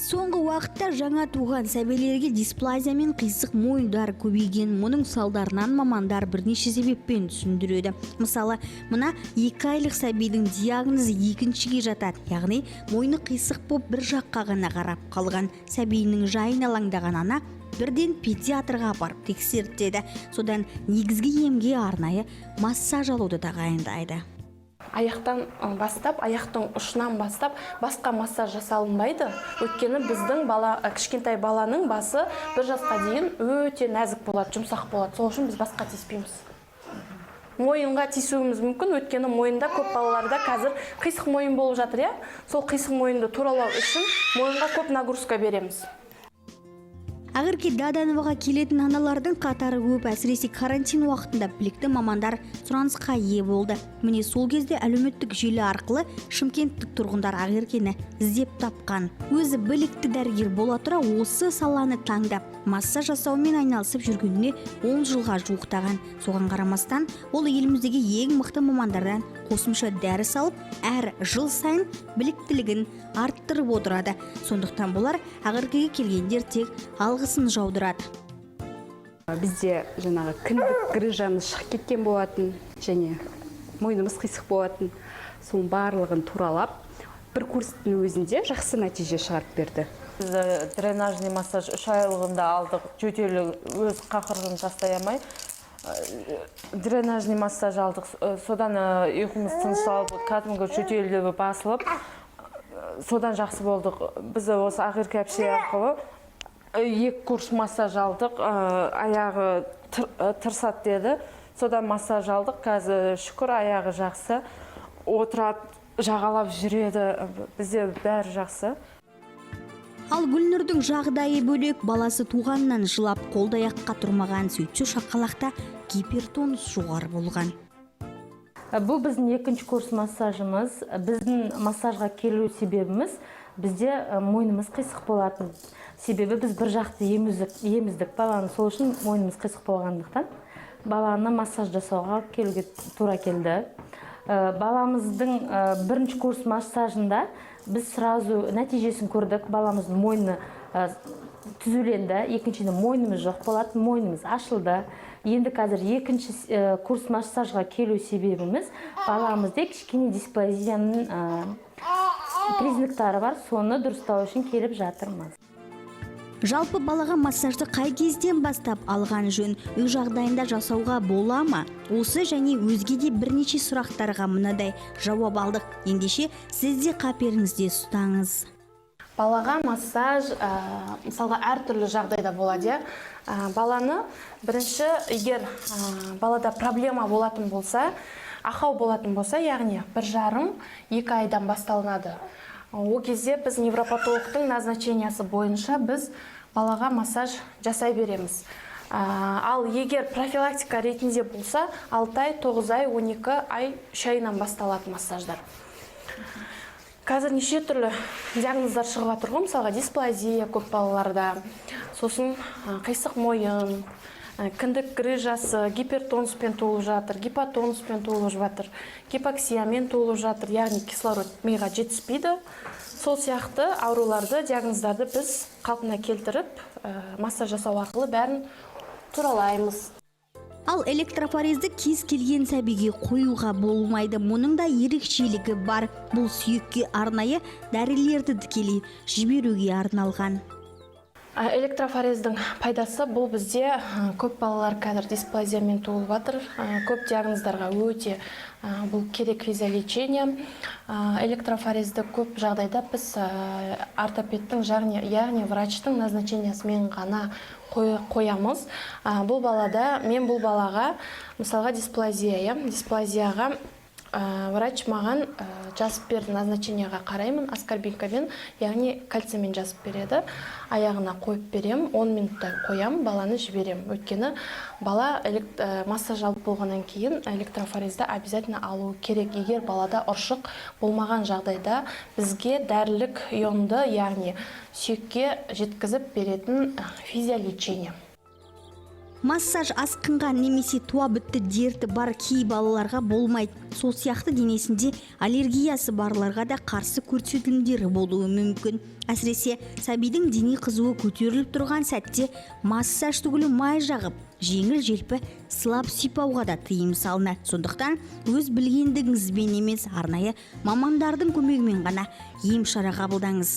Соңғы уақытта жаңа туған сәбилерге дисплазия мен қисық мойындар көбейген. Мұның салдарынан мамандар бірнеше себеппен түсіндіреді. Мысалы, мына 2 айлық сәбидің диагнозы екіншіге жатады. Яғни, мойны қисық боп бір жаққа ғана қарап қалған. Сәбиінің жайын алаңдаған ана бірден педиатрға апарып тексертеді. Содан негізгі емге арнайы массаж алуды тағайындайды. Аяқтан бастап, аяқтың ұшынан бастап басқа массаж жасалынбайды. Өйткені біздің кішкентай баланың басы 1 жасқа дейін өте нәзік болады, жұмсақ болады. Сол үшін біз басқа тиіспейміз. Мойынға тиісуіміз мүмкін, өйткені мойында көп балаларда қазір қисық мойын болып жатыр, иә? Сол қисық мойынды туралау үшін мойынға көп нагрузка береміз. Ақерке Дадановаға келетін аналардың қатары көп, әсіресе карантин уақытында білікті мамандар сұранысқа ие болды. Міне сол кезде әлеуметтік желі арқылы шымкенттік тұрғындар Ақеркені іздеп тапқан. Өзі білікті дәрігер бола тұра осы саланы таңдап, массаж жасаумен айналысып жүргеніне 10 жылға жуықтаған. Соған қарамастан, ол еліміздегі ең мықты мамандардан қосымша дәріс алып, әр жыл сайын біліктілігін арттырып отырады. Сондықтан болар Ақеркеге келгендер тек алғысын жаудырады. Бізде жаңағы кіндік грыжамыз шығып кеткен болатын, және мойнымыз қисық болатын. Соның барлығын туралап, бір курстың өзінде жақсы нәтиже шығарып берді. Біз дренажный массаж 3 айлығында алдық, жөтелі өз қақырғын жасай алмай. Дренажный массаж алдық, содан ұйқымыз тынышталып, кәдімгі жөтелі басылып, содан жақсы болдық. Біз осы Ақерке әпше арқылы 2 курс массаж алдық, аяғы тырсат деді. Содан массаж алдық, қазір шүкір аяғы жақсы. Отырады, жағалап жүреді, бізде бәрі жақсы. Ал Гүлнұрдың жағдайы бөлек, баласы туғаннан жылап қолдаяққа тұрмаған, сөйтсе шақалақта гипертонус жоғары болған. Бұл біздің 2-ші курс массажымыз. Біздің массажға келу себебіміз бізде мойнымыз қисық болатын. Себебі біз бір жақты еміздік баланы, сол үшін мойнымыз қисық болғандықтан баланы массаж жасауға келуге тура келді. Баламыздың 1-ші курс массажында біз сразу нәтижесін көрдік. Баламыздың мойны түзуленді, екіншіден мойнымыз жоқ болады, мойнымыз ашылды. Енді қазір 2-ші курс массажға келу себебіміз баламызда кішкене дисплазияның признактары бар, соны дұрыстау үшін келіп жатырмыз. Жалпы балаға массажды қай кезден бастап алған жөн, үй жағдайында жасауға бола ма? Осы және өзге де бірнеше сұрақтарға мынадай жауап алдық. Ендеше сіз де қаперіңізде ұстаңыз. Балаға массаж, мысалға әртүрлі жағдайда болады. Баланы бірінші, егер балада проблема болатын болса, ақау болатын болса, яғни 1,5-2 айдан басталынады. О кезде біз невропатологтың назначениясы бойынша біз балаға массаж жасай береміз. Ал егер профилактика ретінде болса, 6 ай, 9 ай, 12 ай, 3 айынан басталады массаждар. Қазір неше түрлі диагноздар шығып жатыр ғой, мысалға дисплазия көп балаларда, сосын қисық мойын, кіндік грыжасы, гипертонуспен туылып жатыр, гипотонуспен туылып жатыр, гипоксиямен туылып жатыр, яғни кислород миға жетіспейді. Сол сияқты ауруларды, диагноздарды біз қалпына келтіріп, массаж жасау арқылы бәрін туралаймыз. Ал электрофорезді кез келген сәбиге қоюға болмайды. Мұның да ерекшелігі бар. Бұл сүйекке арнайы дәрілерді тікелей жіберуге арналған. Электрофорездің пайдасы бұл бізде көп балалар қазір дисплазиямен туылып жатыр. Көп диагноздарға өте бұл керек физиолечение. Электрофорезді көп жағдайда біз ортопедтің, яғни врачтың назначениясымен ғана қоямыз. Бұл балаға, мысалға дисплазияға врач маған жазып берді, назначенияға қараймын, аскорбинкамен, яғни кальциямен жазып береді. Аяғына қойып берем, 10 минуттай қоям, баланы жіберем. Өйткені бала массаж алып болғаннан кейін электрофорезді обязательно алу керек. Егер балада ұршық болмаған жағдайда бізге дәрілік ионды, яғни сүйекке жеткізіп беретін физиолечение. Массаж асқынған немесе туа бітті дерті бар кей балаларға болмайды. Сол сияқты денесінде аллергиясы барларға да қарсы көрсетілімдері болуы мүмкін. Әсіресе сәбидің дене қызуы көтеріліп тұрған сәтте массаж түгілі май жағып, жеңіл желпі сылап сипауға да тыйым салынады. Сондықтан өз білгендігіңізбен емес, арнайы мамандардың көмегімен ғана ем шара қабылдаңыз.